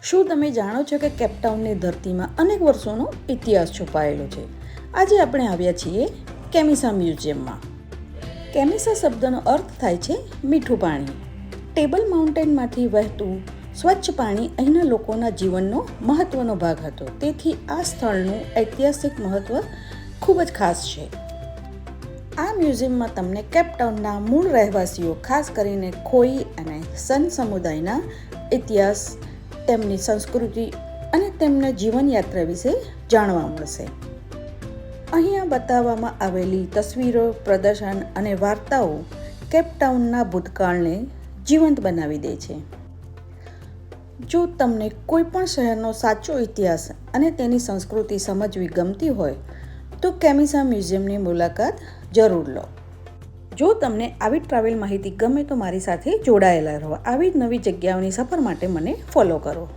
શું તમે જાણો છો કે કેપટાઉનની ધરતીમાં અનેક વર્ષોનો ઇતિહાસ છુપાયેલો છે? આજે આપણે આવ્યા છીએ કેમિસા મ્યુઝિયમમાં. કેમિસા શબ્દનો અર્થ થાય છે મીઠું પાણી. ટેબલ માઉન્ટેનમાંથી વહેતું સ્વચ્છ પાણી અહીંના લોકોના જીવનનો મહત્વનો ભાગ હતો. તેથી આ સ્થળનું ઐતિહાસિક મહત્વ ખૂબ જ ખાસ છે. આ મ્યુઝિયમમાં તમને કેપટાઉનના મૂળ રહેવાસીઓ, ખાસ કરીને ખોઈ અને સન સમુદાયના ઇતિહાસ, તેમની સંસ્કૃતિ અને તેમના જીવનયાત્રા વિશે જાણવા મળશે. અહીંયા બતાવવામાં આવેલી તસવીરો, પ્રદર્શન અને વાર્તાઓ કેપટાઉનના ભૂતકાળને જીવંત બનાવી દે છે. જો તમને કોઈ પણ શહેરનો સાચો ઇતિહાસ અને તેની સંસ્કૃતિ સમજવી ગમતી હોય તો કેમિસા મ્યુઝિયમની મુલાકાત જરૂર લો. જો તમને આવી ટ્રાવેલ માહિતી ગમે તો મારી સાથે જોડાયેલા રહો. આવી જ નવી જગ્યાઓની સફર માટે મને ફોલો કરો.